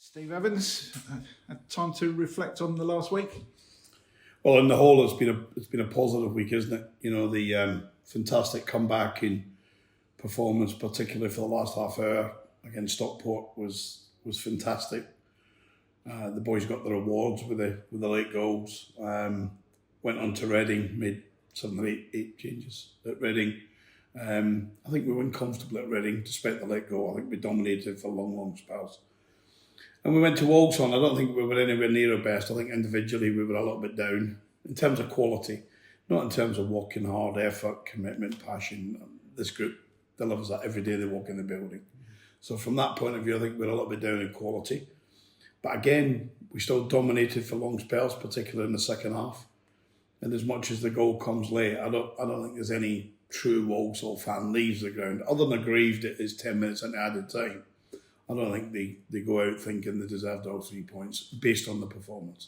Steve Evans, had time to reflect on the last week? Well, on the whole, it's been a positive week, isn't it? You know, the fantastic comeback in performance, particularly for the last half hour against Stockport, was fantastic. The boys got their awards with the late goals. Went on to Reading, made 7 or 8 changes at Reading. I think we went comfortably at Reading, despite the late goal. I think we dominated for long spells. And we went to Walsall. I don't think we were anywhere near our best. I think individually we were a little bit down in terms of quality, not in terms of working hard, effort, commitment, passion. This group delivers that every day they walk in the building. So from that point of view, I think we're a little bit down in quality. But again, we still dominated for long spells, particularly in the second half. And as much as the goal comes late, I don't think there's any true Walsall fan leaves the ground, other than aggrieved it is 10 minutes into added time. I don't think they go out thinking they deserved all 3 points based on the performance.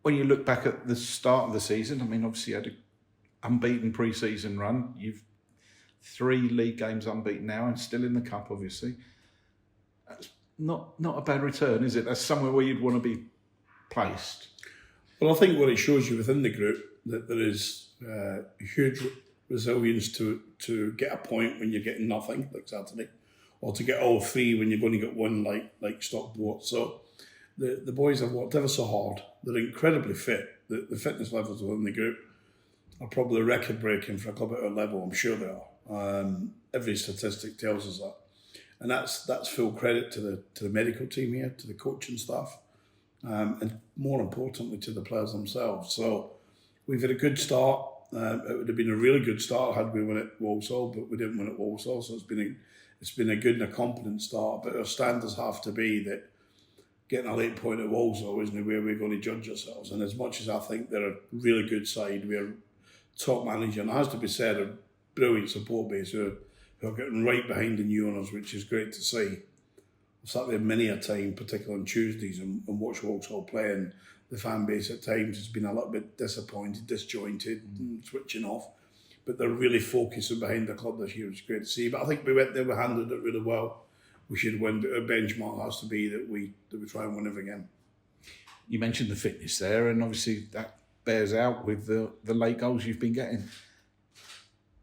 When you look back at the start of the season, I mean, obviously you had an unbeaten pre-season run. You've 3 league games unbeaten now and still in the cup, obviously. That's not a bad return, is it? That's somewhere where you'd want to be placed. Well, I think what it shows you within the group, that there is huge resilience to get a point when you're getting nothing, like Saturday, or to get all 3 when you're going to get 1 like Stockport. So the boys have worked ever so hard. They're incredibly fit. The fitness levels within the group are probably record-breaking for a club at our level. I'm sure they are. Every statistic tells us that. And that's full credit to the medical team here, to the coaching staff, and more importantly to the players themselves. So we've had a good start. It would have been a really good start had we won at Walsall, but we didn't win at Walsall. So it's been a good and a competent start. But our standards have to be that getting a late point at Walsall isn't where we're going to judge ourselves. And as much as I think they're a really good side, we're top manager, and it has to be said, a brilliant support base who are getting right behind the new owners, which is great to see. I've sat there many a time, particularly on Tuesdays, and watched Walsall play, and the fan base at times has been a little bit disappointed, disjointed, and switching off. But they're really focusing behind the club this year. It's great to see. But I think we went there, we handled it really well. We should win, but our benchmark has to be that we try and win every game. You mentioned the fitness there, and obviously that bears out with the late goals you've been getting.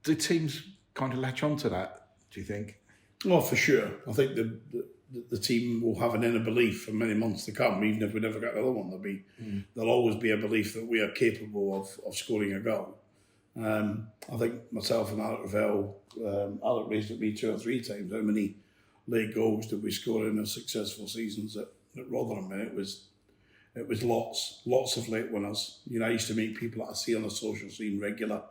Do teams kind of latch on to that, do you think? Oh, for sure. I think the team will have an inner belief for many months to come, even if we never get another one. There'll always be a belief that we are capable of scoring a goal. I think myself and Alec Ravel, Alec raised at me 2 or 3 times how many late goals did we score in our successful seasons at Rotherham, and it was lots of late winners. You know, I used to meet people that I see on the social scene regular,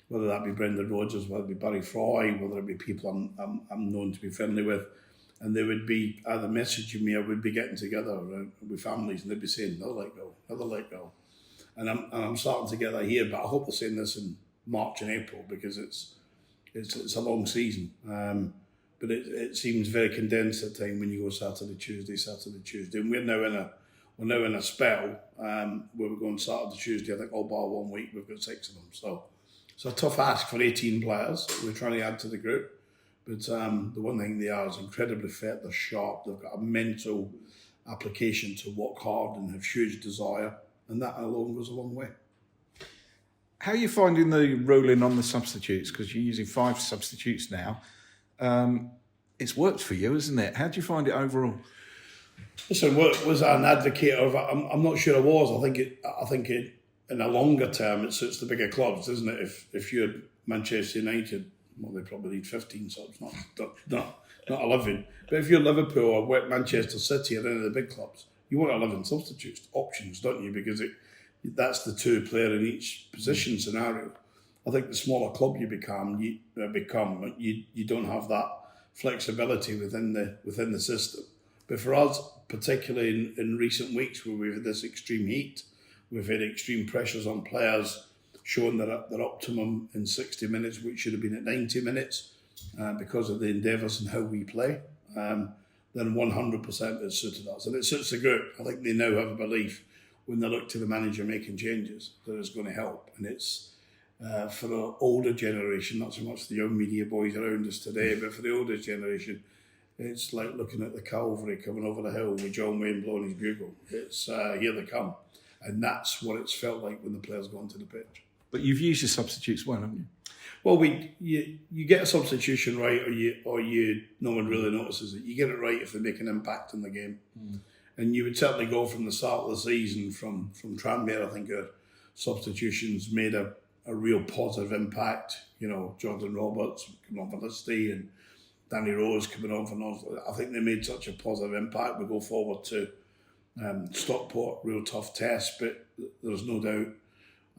whether that be Brendan Rodgers, whether it be Barry Fry, whether it be people I'm known to be friendly with, and they would be either messaging me or we'd be getting together with families, and they'd be saying another late goal, and I'm starting to get that here. But I hope they're saying this in March and April, because it's a long season. But it seems very condensed at time when you go Saturday, Tuesday, and we're now in a spell where we're going Saturday, Tuesday. I think all bar 1 week we've got 6 of them. So it's a tough ask for 18 players. We're trying to add to the group, but the one thing they are is incredibly fit. They're sharp. They've got a mental application to work hard and have huge desire, and that alone goes a long way. How are you finding the ruling on the substitutes? Because you're using 5 substitutes now. It's worked for you, isn't it? How do you find it overall? Listen, was I an advocate of it? I'm not sure I was. I think it in a longer term it suits the bigger clubs, doesn't it? If you're Manchester United, well, they probably need 15 subs, not 11. But if you're Liverpool or Manchester City or any of the big clubs, you want 11 substitutes options, don't you? Because that's the 2 player in each position scenario. I think the smaller club you become, you don't have that flexibility within the system. But for us, particularly in recent weeks where we've had this extreme heat, we've had extreme pressures on players showing their optimum in 60 minutes, which should have been at 90 minutes because of the endeavours and how we play, then 100% has suited us. And it suits the group. I think they now have a belief when they look to the manager making changes that it's going to help. And it's for the older generation, not so much the young media boys around us today, but for the older generation, it's like looking at the cavalry coming over the hill with John Wayne blowing his bugle. It's here they come, and that's what it's felt like when the players go onto the pitch. But you've used your substitutes well, haven't you? Well, you get a substitution right, or you no one really notices it. You get it right if they make an impact in the game, and you would certainly go from the start of the season from Tranmere. I think our substitutions made a real positive impact. You know, Jordan Roberts coming on for Listy and Danny Rose coming on for North. I think they made such a positive impact. We go forward to Stockport, real tough test, but there's no doubt.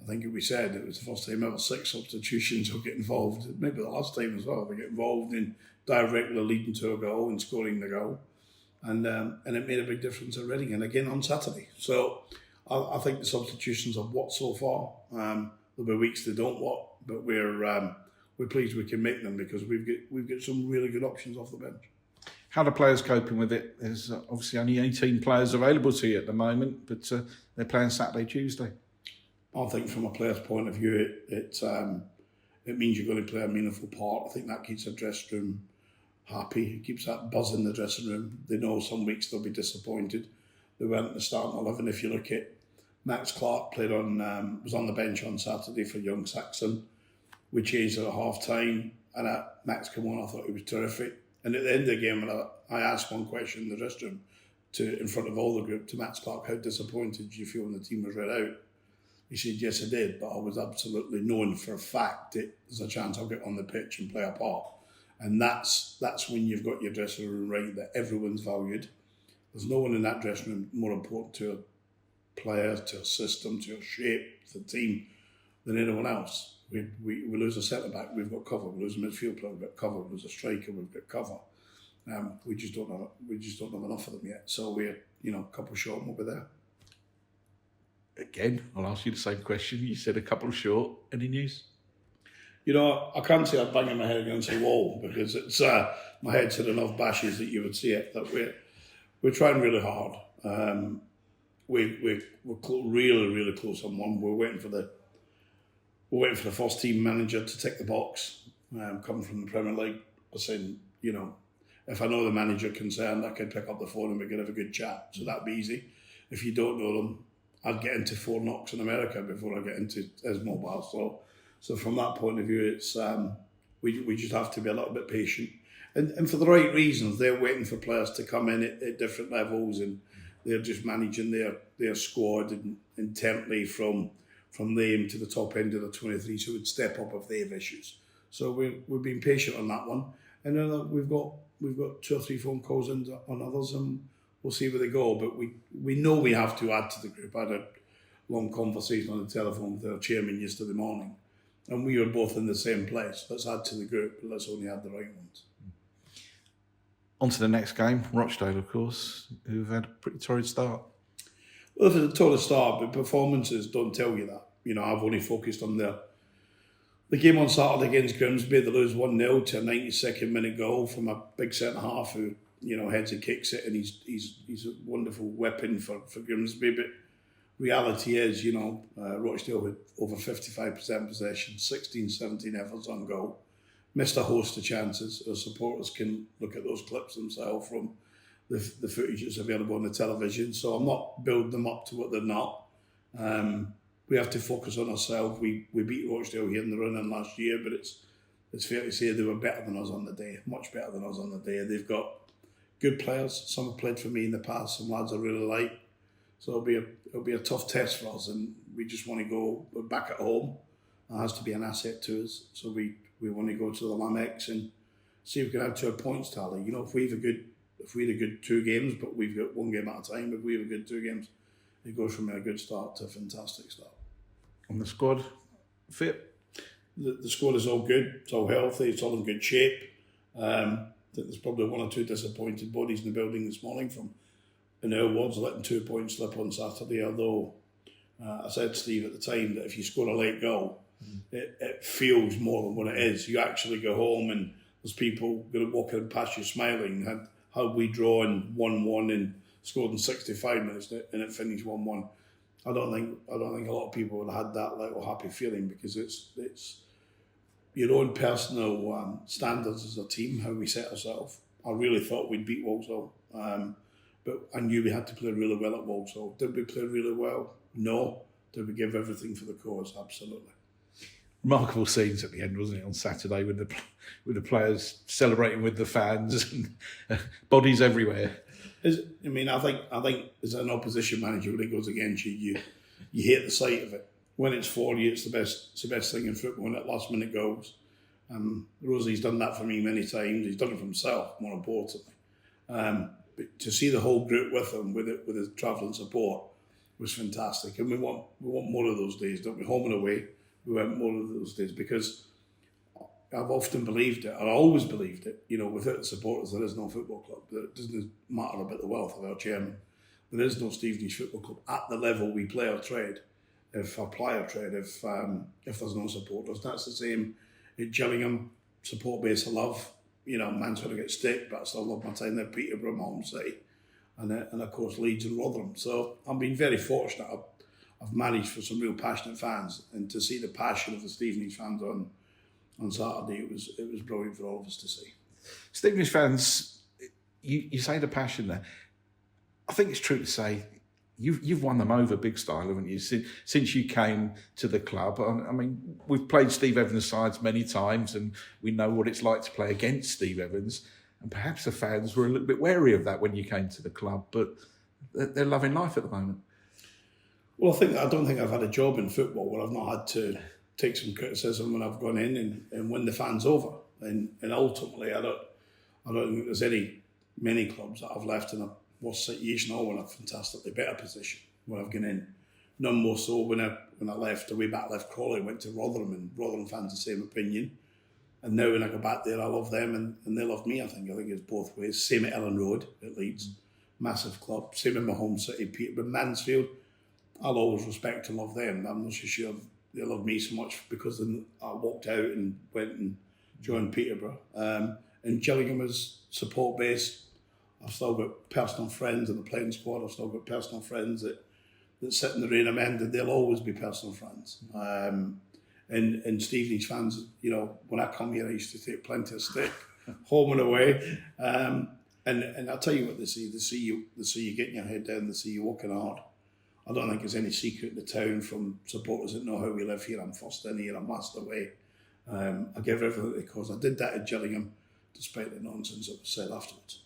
I think we said it was the first time ever 6 substitutions will get involved. Maybe the last time as well. They get involved in directly leading to a goal and scoring the goal, and it made a big difference at Reading and again on Saturday. So I think the substitutions have worked so far. There'll be weeks they don't work, but we're pleased we can make them because we've got some really good options off the bench. How are the players coping with it? There's obviously only 18 players available to you at the moment, but they're playing Saturday, Tuesday. I think from a player's point of view, it means you're going to play a meaningful part. I think that keeps the dressing room happy. It keeps that buzz in the dressing room. They know some weeks they'll be disappointed. They weren't in the starting 11. If you look at Max Clark was on the bench on Saturday for Young Saxon. We changed it at half time, and Max came on. I thought he was terrific. And at the end of the game, when I asked one question in the dressing room in front of all the group to Max Clark, how disappointed did you feel when the team was read out? He said, yes, I did, but I was absolutely known for a fact that there's a chance I'll get on the pitch and play a part. And that's when you've got your dressing room right, that everyone's valued. There's no one in that dressing room more important to a player, to a system, to a shape, to the team than anyone else. We lose a centre-back, we've got cover. We lose a midfield player, we've got cover. We lose a striker, we've got cover. We just don't have enough of them yet. So we're a couple short and we'll be there. Again, I'll ask you the same question. You said a couple short. Any news? I can't say I'm banging my head against the wall because it's my head's had enough bashes that you would see it. That we're trying really hard. We're really, really close on one. We're waiting for the first team manager to tick the box. Coming from the Premier League, I said, if I know the manager concerned, I could pick up the phone and we could have a good chat. So that'd be easy. If you don't know them, I'd get into 4 knocks in America before I get into his mobile. So from that point of view, it's we just have to be a little bit patient, and for the right reasons. They're waiting for players to come in at different levels, and they're just managing their squad intently from them to the top end of the 23, so would step up if they have issues. So we're being patient on that one, and then we've got 2 or 3 phone calls on others, and we'll see where they go. But we know we have to add to the group. I had a long conversation on the telephone with our chairman yesterday morning, and we were both in the same place. Let's add to the group, but let's only add the right ones. On to the next game, Rochdale, of course, who've had a pretty torrid start. Well, it's a torrid start, but performances don't tell you that. I've only focused on the game on Saturday against Grimsby. They lose 1-0 to a 92nd minute goal from a big centre half who heads and kicks it, and he's a wonderful weapon for Grimsby. But reality is, Rochdale had over 55% possession, 16, 17 efforts on goal, missed a host of chances. Our supporters can look at those clips themselves from the footage that's available on the television. So I'm not building them up to what they're not. We have to focus on ourselves. We beat Rochdale here in the run-in last year, but it's fair to say they were better than us on the day, much better than us on the day. They've got good players. Some have played for me in the past. Some lads I really like. So it'll be a tough test for us, and we just want to go. We're back at home. It has to be an asset to us. So we want to go to the Lamex and see if we can add to a points tally. If we had a good 2 games, but we've got 1 game at a time. If we have a good 2 games, it goes from a good start to a fantastic start. And the squad fit? The squad is all good. It's all healthy. It's all in good shape. There's probably 1 or 2 disappointed bodies in the building this morning from in our wards letting 2 points slip on Saturday. Although I said to Steve at the time that if you score a late goal, it feels more than what it is. You actually go home and there's people going to walk in past you smiling. Had we drawn 1-1 and scored in 65 minutes and it finished 1-1, I don't think a lot of people would have had that little happy feeling, because it's your own personal standards as a team, how we set ourselves. I really thought we'd beat Walsall. But I knew we had to play really well at Walsall. Did we play really well? No. Did we give everything for the cause? Absolutely. Remarkable scenes at the end, wasn't it, on Saturday with the players celebrating with the fans and bodies everywhere. I think as an opposition manager, when it goes against you, you hate the sight of it. When it's for you, it's the best thing in football. When at last minute goals, Rosie's done that for me many times. He's done it for himself, more importantly. But to see the whole group with him, with his travelling support, was fantastic. And we want more of those days, don't we? Home and away, we want more of those days, because I've often believed it, and I always believed it, without the supporters there is no football club. It doesn't matter about the wealth of our chairman. There is no Stevenage Football Club at the level we play our trade, if there's no supporters. That's the same at Gillingham, support base I love. Mansfield get stick, but I still love my time there. Peterborough, my home city, and of course Leeds and Rotherham. So I've been very fortunate. I've managed for some real passionate fans, and to see the passion of the Stevenage fans on Saturday, it was brilliant for all of us to see. Stevenage fans, you say the passion there. I think it's true to say you've won them over big style, haven't you? Since you came to the club. I mean, we've played Steve Evans' sides many times, and we know what it's like to play against Steve Evans. And perhaps the fans were a little bit wary of that when you came to the club, but they're loving life at the moment. Well, I don't think I've had a job in football where I've not had to take some criticism when I've gone in and win the fans over. And ultimately, I don't think there's many clubs that I've left in a worse situation or in a fantastically better position when I've gone in. None more so when I left Crawley, went to Rotherham, and Rotherham fans the same opinion. And now when I go back there, I love them and they love me. I think it's both ways. Same at Ellen Road at Leeds, massive club. Same in my home city, Peterborough, Mansfield. I'll always respect and love them. I'm not so sure they love me so much because I walked out and went and joined Peterborough. And Gillingham is support base. I've still got personal friends in the playing squad. I've still got personal friends that sit in the Rain Amended. They'll always be personal friends. And Stevenage fans, when I come here, I used to take plenty of stick, home and away. And I'll tell you what they see. They see you getting your head down. They see you working hard. I don't think there's any secret in the town from supporters that know how we live here. I'm first in here, I'm last away. I give everything because I did that at Gillingham, despite the nonsense that was said afterwards.